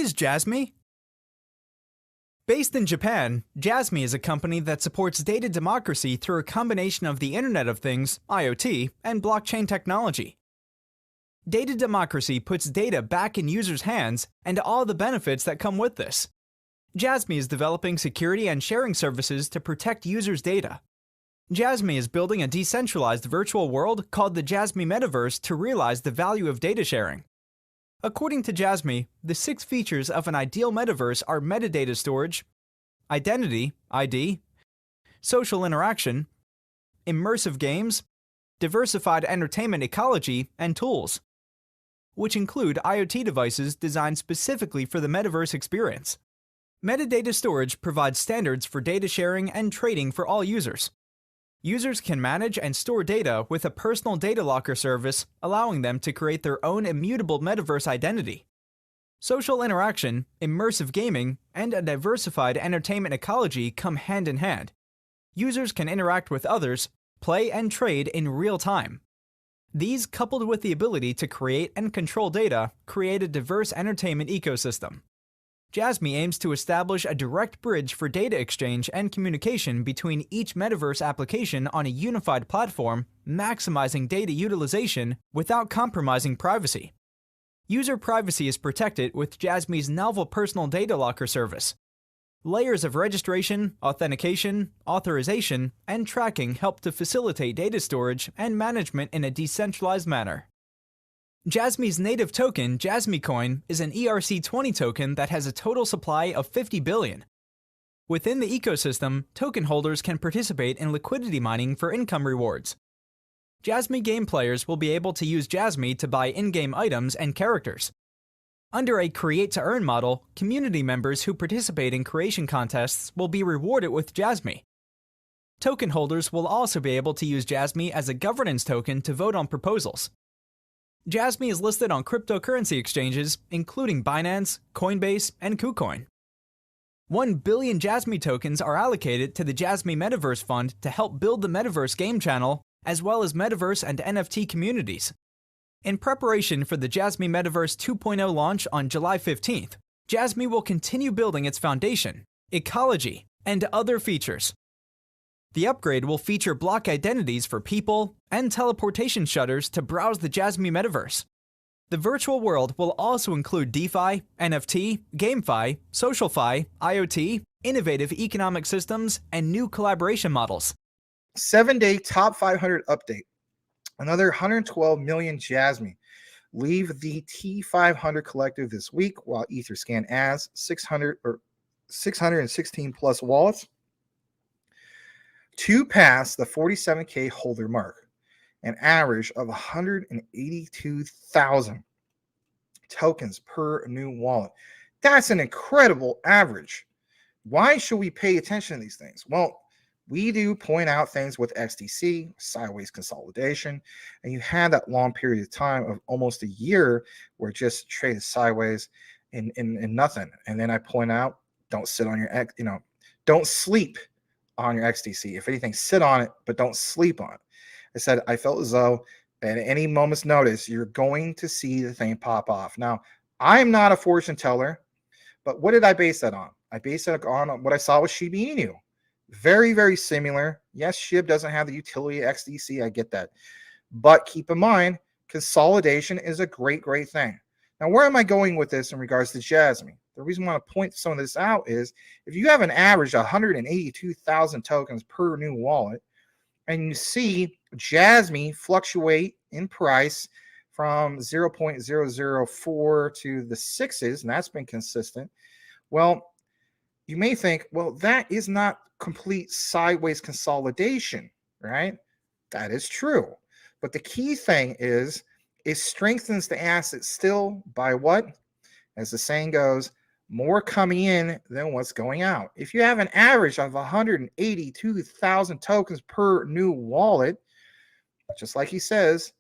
is Jasmy? Based in Japan, Jasmy is a company that supports data democracy through a combination of the Internet of Things, IoT, and blockchain technology. Data democracy puts data back in users' hands and all the benefits that come with this. Jasmy is developing security and sharing services to protect users' data. Jasmy is building a decentralized virtual world called the Jasmy Metaverse to realize the value of data sharing. According to Jasmy, the 6 features of an ideal metaverse are metadata storage, identity, ID, social interaction, immersive games, diversified entertainment ecology, and tools, which include IoT devices designed specifically for the metaverse experience. Metadata storage provides standards for data sharing and trading for all users. Users can manage and store data with a personal data locker service, allowing them to create their own immutable metaverse identity. Social interaction, immersive gaming, and a diversified entertainment ecology come hand in hand. Users can interact with others, play and trade in real time. These, coupled with the ability to create and control data, create a diverse entertainment ecosystem. Jasmy aims to establish a direct bridge for data exchange and communication between each metaverse application on a unified platform, maximizing data utilization without compromising privacy. User privacy is protected with Jasmy's novel personal data locker service. Layers of registration, authentication, authorization, and tracking help to facilitate data storage and management in a decentralized manner. Jasmy's native token, Jasmy Coin, is an ERC20 token that has a total supply of 50 billion. Within the ecosystem, token holders can participate in liquidity mining for income rewards. Jasmy game players will be able to use Jasmy to buy in-game items and characters. Under a create-to-earn model, community members who participate in creation contests will be rewarded with Jasmy. Token holders will also be able to use Jasmy as a governance token to vote on proposals. Jasmy is listed on cryptocurrency exchanges, including Binance, Coinbase, and KuCoin. 1 billion Jasmy tokens are allocated to the Jasmy Metaverse Fund to help build the Metaverse game channel, as well as Metaverse and NFT communities. In preparation for the Jasmy Metaverse 2.0 launch on July 15th, Jasmy will continue building its foundation, ecology, and other features. The upgrade will feature block identities for people and teleportation shutters to browse the Jasmy Metaverse. The virtual world will also include DeFi, NFT, GameFi, SocialFi, IoT, innovative economic systems, and new collaboration models. 7-day top 500 update. Another 112 million Jasmy leave the T500 collective this week, while Etherscan adds 616 plus wallets to pass the 47K holder mark, an average of 182,000 tokens per new wallet. That's an incredible average. Why should we pay attention to these things? Well, we do point out things with XDC, sideways consolidation, and you had that long period of time of almost a year where it just traded sideways in nothing. And then I point out, don't sit on your, don't sleep on your XDC. If anything, sit on it, but don't sleep on it. I said I felt as though at any moment's notice, you're going to see the thing pop off. Now, I'm not a fortune teller, but what did I base that on? I based it on what I saw with Shiba Inu. Very, very similar. Yes, SHIB doesn't have the utility XDC. I get that. But keep in mind, consolidation is a great, great thing. Now, where am I going with this in regards to Jasmy? The reason I want to point some of this out is if you have an average of 182,000 tokens per new wallet, and you see Jasmy fluctuate in price from 0.004 to the 6s, and that's been consistent, well, you may think, well, that is not complete sideways consolidation, right? That is true. But the key thing is it strengthens the asset still by what? As the saying goes, more coming in than what's going out. If you have an average of 182,000 tokens per new wallet, just like he says,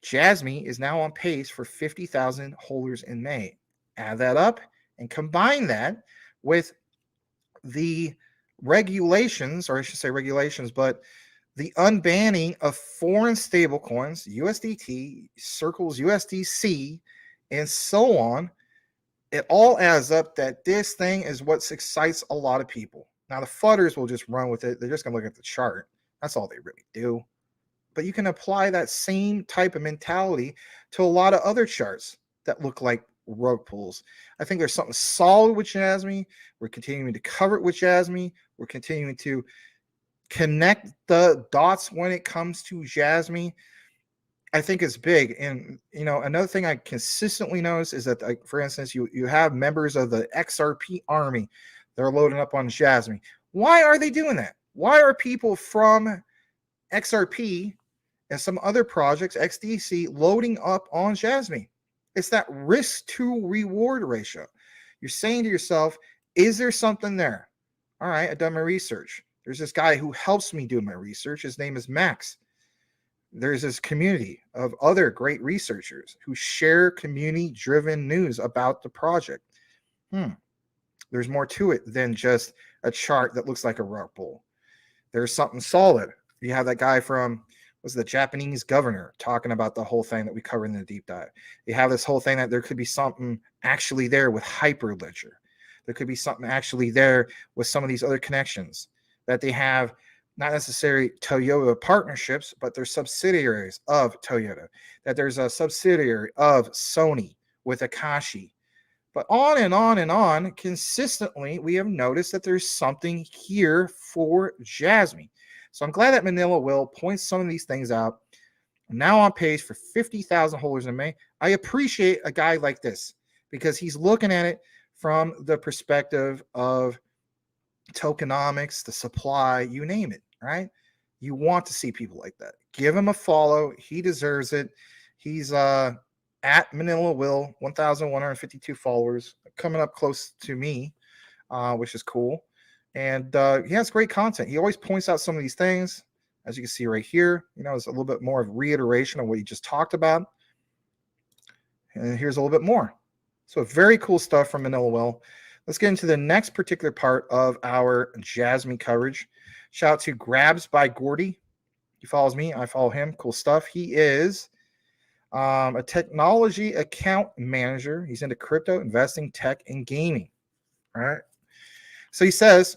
Jasmy is now on pace for 50,000 holders in May. Add that up and combine that with the regulations, or I should say regulations, but the unbanning of foreign stablecoins, USDT, Circle's USDC, and so on. it all adds up that this thing is what excites a lot of people. Now, the fudders will just run with it. They're just going to look at the chart. That's all they really do. But you can apply that same type of mentality to a lot of other charts that look like rug pulls. I think there's something solid with Jasmy. We're continuing to cover it with Jasmy. We're continuing to connect the dots when it comes to Jasmy. I think it's big. And, you know, another thing I consistently notice is that, like, for instance, you have members of the XRP army that are loading up on Jasmy. Why are they doing that? Why are people from XRP and some other projects, XDC, loading up on Jasmy? It's that risk to reward ratio. You're saying to yourself, is there something there? All right, I've done my research. There's this guy who helps me do my research. His name is Max. There's this community of other great researchers who share community-driven news about the project. There's more to it than just a chart that looks like a rug pull. There's something solid. You have that guy from, was the Japanese governor talking about the whole thing that we covered in the deep dive. You have this whole thing that there could be something actually there with Hyperledger. There could be something actually there with some of these other connections that they have, not necessarily Toyota partnerships, but they're subsidiaries of Toyota, that there's a subsidiary of Sony with Akashi. But on and on and on, consistently, we have noticed that there's something here for Jasmy. So I'm glad that Manila Will points some of these things out. I'm now on page for 50,000 holders in May. I appreciate a guy like this because he's looking at it from the perspective of tokenomics, the supply, you name it, right? You want to see people like that. Give him a follow. He deserves it. He's at Manila Will, 1,152 followers, coming up close to me, which is cool. And he has great content. He always points out some of these things, as you can see right here. You know, it's a little bit more of reiteration of what he just talked about. And here's a little bit more. So very cool stuff from Manila Will. Let's get into the next particular part of our Jasmy coverage. Shout out to Grabs by Gordy. He follows me. I follow him. Cool stuff. He is a technology account manager. He's into crypto, investing, tech, and gaming. All right. So he says,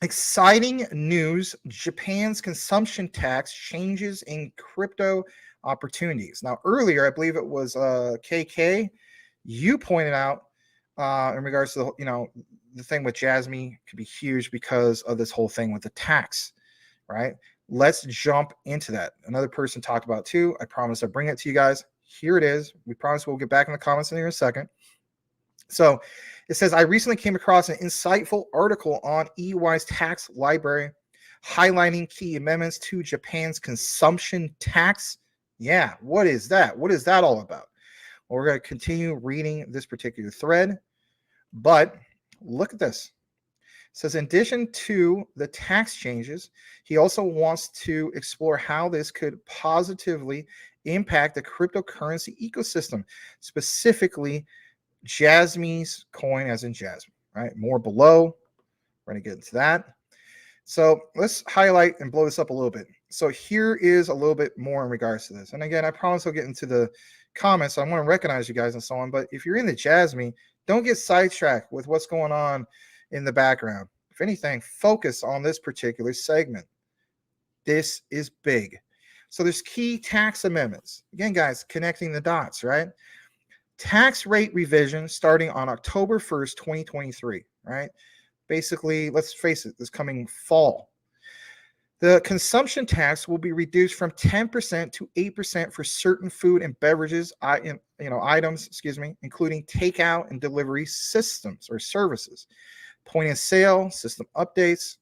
exciting news. Japan's consumption tax changes in crypto opportunities. Now, earlier, I believe it was KK, you pointed out in regards to the thing with Jasmy could be huge because of this whole thing with the tax, right? Let's jump into that. Another person talked about it too. I promise I'll bring it to you guys. Here it is. We promise we'll get back in the comments in here in a second. So it says, I recently came across an insightful article on EY's tax library highlighting key amendments to Japan's consumption tax. Yeah, what is that? What is that all about? Well, we're going to continue reading this particular thread, but look at this. It says, in addition to the tax changes, he also wants to explore how this could positively impact the cryptocurrency ecosystem, specifically Jasmy's coin, as in Jasmy, right? More below. We're going to get into that. So let's highlight and blow this up a little bit. So here is a little bit more in regards to this. And again, I promise I'll get into the comments. I want to recognize you guys and so on. But if you're in the Jasmy, don't get sidetracked with what's going on in the background. If anything, focus on this particular segment. This is big. So there's key tax amendments. Again, guys, connecting the dots, right? Tax rate revision starting on October 1st, 2023, right? Basically, let's face it, this coming fall. The consumption tax will be reduced from 10% to 8% for certain food and beverages, items, including takeout and delivery systems or services. Point of sale, system updates.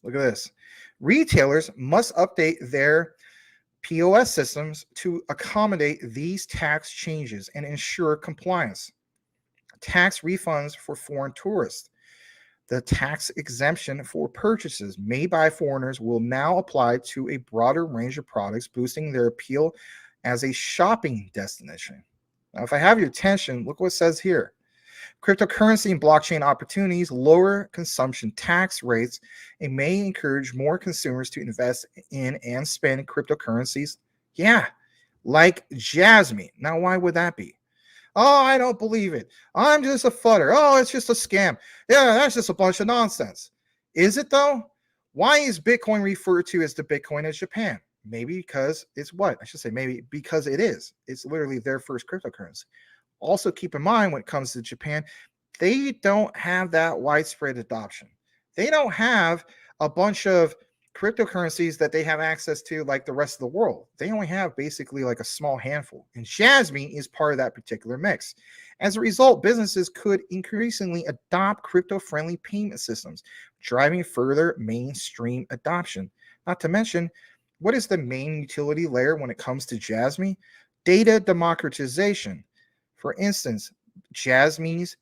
Look at this. Retailers must update their POS systems to accommodate these tax changes and ensure compliance. Tax refunds for foreign tourists. The tax exemption for purchases made by foreigners will now apply to a broader range of products, boosting their appeal as a shopping destination. Now, if I have your attention, look what it says here. Cryptocurrency and blockchain opportunities lower consumption tax rates and may encourage more consumers to invest in and spend cryptocurrencies. Yeah, like Jasmy. Now, why would that be? Oh, I don't believe it. I'm just a futter. Oh, it's just a scam. Yeah, that's just a bunch of nonsense. Is it though? Why is Bitcoin referred to as the Bitcoin of Japan? Maybe because it's what? I should say maybe because it is. It's literally their first cryptocurrency. Also, keep in mind when it comes to Japan, they don't have that widespread adoption. They don't have a bunch of cryptocurrencies that they have access to like the rest of the world. They only have basically like a small handful. And Jasmy is part of that particular mix. As a result, businesses could increasingly adopt crypto-friendly payment systems, driving further mainstream adoption. Not to mention, what is the main utility layer when it comes to Jasmy? Data democratization. For instance, Jasmy's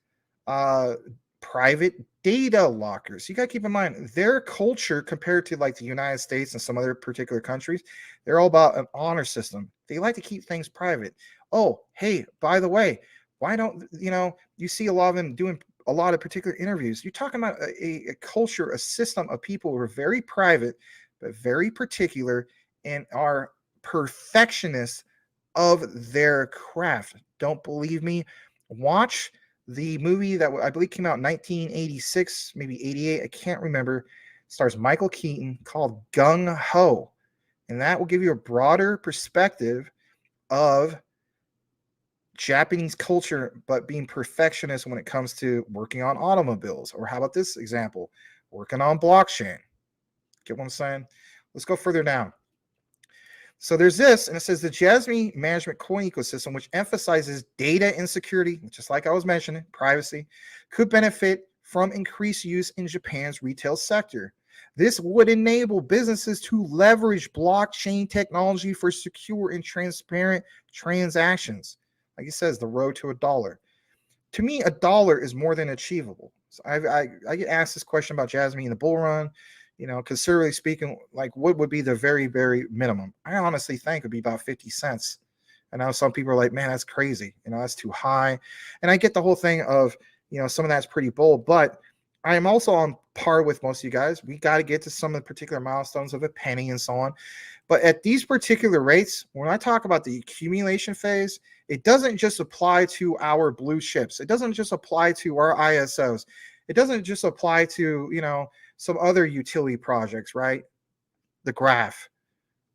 private data lockers. You got to keep in mind their culture compared to like the United States and some other particular countries, they're all about an honor system. They like to keep things private. Oh, hey, by the way, why don't you see a lot of them doing a lot of particular interviews? You're talking about a culture, a system of people who are very private, but very particular and are perfectionists of their craft. Don't believe me? Watch the movie that I believe came out in 1986, maybe 88. I can't remember. It stars Michael Keaton, called Gung Ho. And that will give you a broader perspective of Japanese culture, but being perfectionist when it comes to working on automobiles. Or how about this example? Working on blockchain. Get what I'm saying? Let's go further down. So there's this, and it says the Jasmy management coin ecosystem, which emphasizes data and security, just like I was mentioning, privacy, could benefit from increased use in Japan's retail sector. This would enable businesses to leverage blockchain technology for secure and transparent transactions. Like it says, the road to $1. To me, $1 is more than achievable. So I get asked this question about Jasmy in the bull run. Conservatively speaking, like what would be the very, very minimum? I honestly think it'd be about 50 cents. I know some people are like, man, that's crazy. That's too high. And I get the whole thing of, some of that's pretty bold, but I am also on par with most of you guys. We got to get to some of the particular milestones of a penny and so on. But at these particular rates, when I talk about the accumulation phase, it doesn't just apply to our blue chips. It doesn't just apply to our ISOs. It doesn't just apply to, some other utility projects, right? The graph,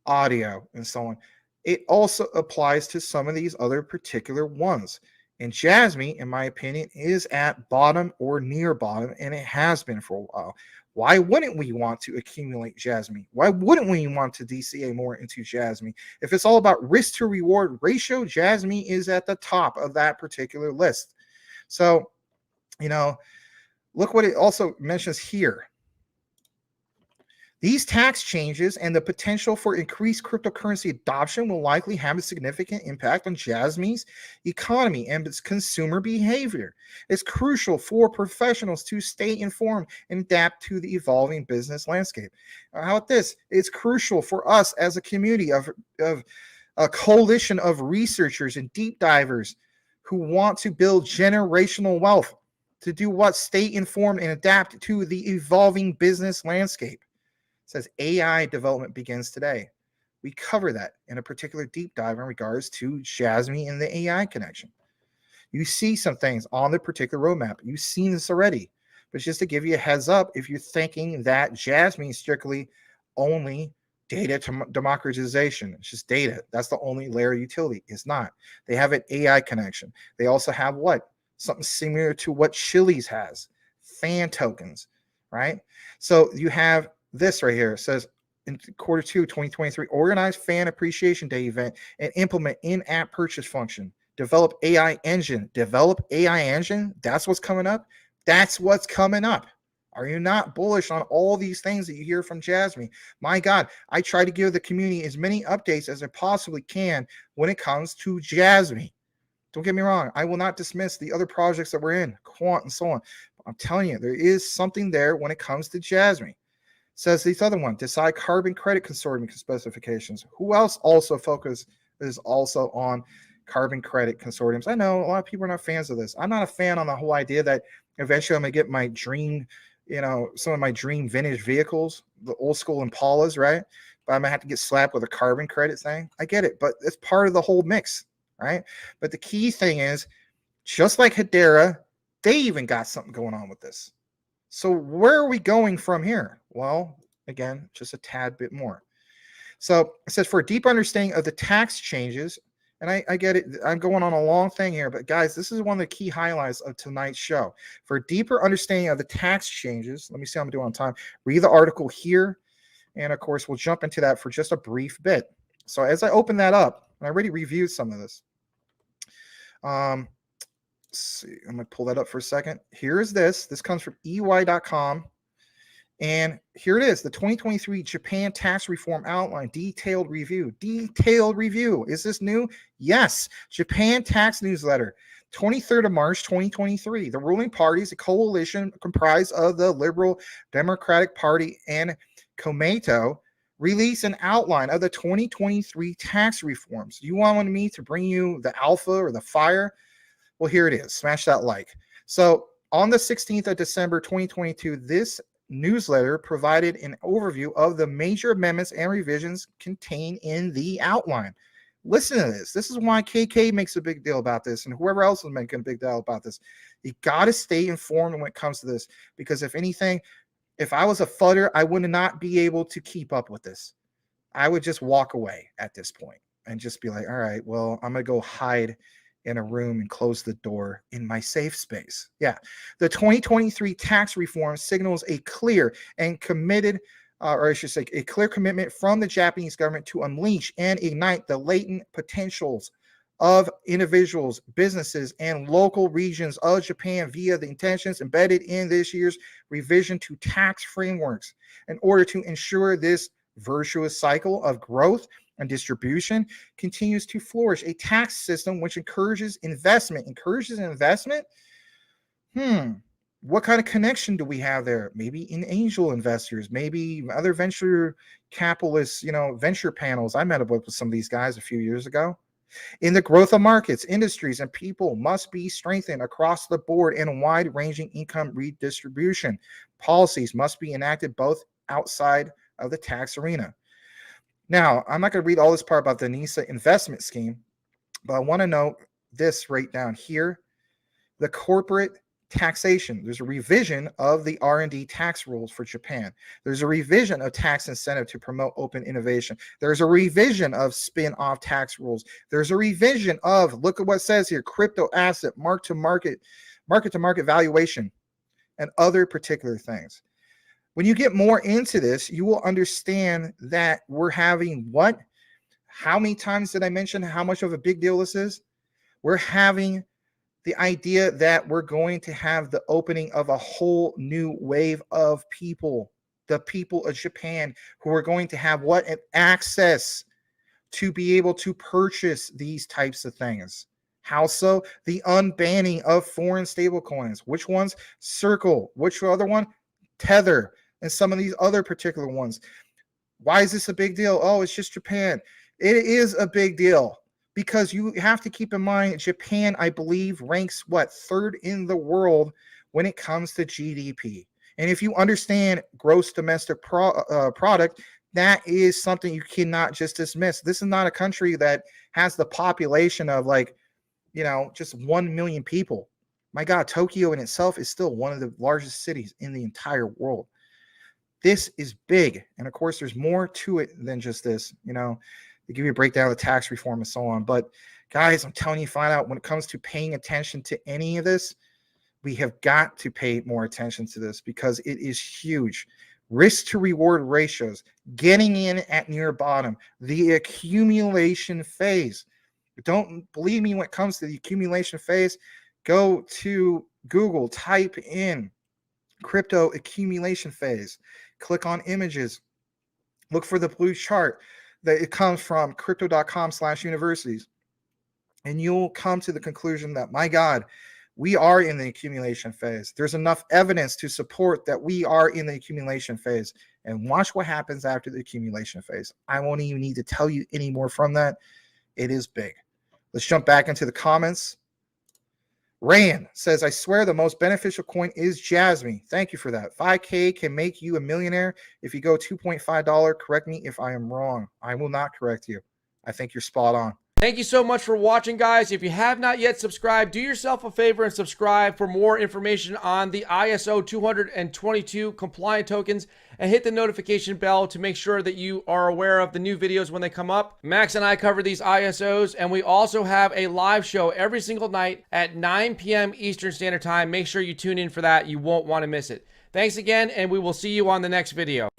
audio, and so on. It also applies to some of these other particular ones. And Jasmy, in my opinion, is at bottom or near bottom, and it has been for a while. Why wouldn't we want to accumulate Jasmy? Why wouldn't we want to DCA more into Jasmy? If it's all about risk to reward ratio, Jasmy is at the top of that particular list. So, look what it also mentions here. These tax changes and the potential for increased cryptocurrency adoption will likely have a significant impact on Jasmy's economy and its consumer behavior. It's crucial for professionals to stay informed and adapt to the evolving business landscape. How about this? It's crucial for us as a community of a coalition of researchers and deep divers who want to build generational wealth to do what? Stay informed and adapt to the evolving business landscape. It says AI development begins today. We cover that in a particular deep dive in regards to Jasmy and the AI connection. You see some things on the particular roadmap. You've seen this already, but just to give you a heads up, if you're thinking that Jasmy is strictly only data democratization, it's just data. That's the only layer of utility. It's not. They have an AI connection. They also have what? Something similar to what Chili's has, fan tokens, right? So you have this right here. It says in quarter 2, 2023, organize fan appreciation day event and implement in-app purchase function. Develop AI engine. Develop AI engine. That's what's coming up. That's what's coming up. Are you not bullish on all these things that you hear from Jasmy? My God, I try to give the community as many updates as I possibly can when it comes to Jasmy. Don't get me wrong. I will not dismiss the other projects that we're in, Quant and so on. I'm telling you, there is something there when it comes to Jasmy. Says this other one, decide carbon credit consortium specifications. Who else also is also on carbon credit consortiums? I know a lot of people are not fans of this. I'm not a fan on the whole idea that eventually I'm going to get my dream, some of my dream vintage vehicles, the old school Impalas, right? But I'm going to have to get slapped with a carbon credit thing. I get it, but it's part of the whole mix, right? But the key thing is Just like Hedera, they even got something going on with this. So where are we going from here? Well, again, just a tad bit more. So it says, for a deeper understanding of the tax changes, and I get it, I'm going on a long thing here, but guys, this is one of the key highlights of tonight's show. For a deeper understanding of the tax changes, let me see how I'm doing on time. Read the article here, and of course, we'll jump into that for just a brief bit. So as I open that up, I already reviewed some of this. Let's see, I'm going to pull that up for a second. Here is this. This comes from EY.com. And here it is, the 2023 Japan Tax Reform Outline, detailed review. Detailed review. Is this new? Yes. Japan Tax Newsletter, 23rd of March, 2023. The ruling party is a coalition comprised of the Liberal Democratic Party and Komeito, released an outline of the 2023 tax reforms. You wanted me to bring you the alpha or the fire? Well, here it is. Smash that like. So on the 16th of December, 2022, this newsletter provided an overview of the major amendments and revisions contained in the outline. Listen to this. This is why KK makes a big deal about this, and whoever else is making a big deal about this. You got to stay informed when it comes to this, because if anything, if I was a fudder, I would not be able to keep up with this. I would just walk away at this point and just be like, all right, well, I'm going to go hide in a room and close the door in my safe space. Yeah. The 2023 tax reform signals a clear and committed, or I should say, a clear commitment from the Japanese government to unleash and ignite the latent potentials of individuals, businesses, and local regions of Japan via the intentions embedded in this year's revision to tax frameworks in order to ensure this virtuous cycle of growth and distribution continues to flourish. A tax system which encourages investment. What kind of connection do we have there? Maybe in angel investors, maybe other venture capitalists, venture panels. I met up with some of these guys a few years ago. In the growth of markets, industries, and people must be strengthened across the board, and wide-ranging income redistribution policies must be enacted both outside of the tax arena. Now, I'm not going to read all this part about the NISA investment scheme, but I want to note this right down here. The corporate taxation. There's a revision of the R&D tax rules for Japan. There's a revision of tax incentive to promote open innovation. There's a revision of spin-off tax rules. There's a revision of, look at what it says here, crypto asset, market-to-market valuation, and other particular things. When you get more into this, you will understand that we're having what? How many times did I mention how much of a big deal this is? We're having the idea that we're going to have the opening of a whole new wave of people, the people of Japan, who are going to have what? Access to be able to purchase these types of things. How so? The unbanning of foreign stablecoins. Which ones? Circle. Which other one? Tether. And some of these other particular ones. Why is this a big deal? Oh, it's just Japan. It is a big deal because you have to keep in mind Japan, I believe, ranks what? Third in the world when it comes to GDP. And if you understand gross domestic product, that is something you cannot just dismiss. This is not a country that has the population of just 1 million people. My God, Tokyo in itself is still one of the largest cities in the entire world. This is big. And of course, there's more to it than just this, they give you a breakdown of the tax reform and so on. But guys, I'm telling you, find out when it comes to paying attention to any of this, we have got to pay more attention to this because it is huge. Risk to reward ratios, getting in at near bottom, the accumulation phase. Don't believe me when it comes to the accumulation phase. Go to Google, type in crypto accumulation phase. Click on images. Look for the blue chart that it comes from crypto.com/universities. And you'll come to the conclusion that, my God, we are in the accumulation phase. There's enough evidence to support that we are in the accumulation phase. And watch what happens after the accumulation phase. I won't even need to tell you any more from that. It is big. Let's jump back into the comments. Rayan says, I swear the most beneficial coin is Jasmy. Thank you for that. 5K can make you a millionaire if you go $2.5. Correct me if I am wrong. I will not correct you. I think you're spot on. Thank you so much for watching, guys. If you have not yet subscribed, do yourself a favor and subscribe for more information on the ISO 222 compliant tokens, and hit the notification bell to make sure that you are aware of the new videos when they come up. Max and I cover these ISOs, and we also have a live show every single night at 9 p.m. Eastern Standard Time. Make sure you tune in for that. You won't want to miss it. Thanks again, and we will see you on the next video.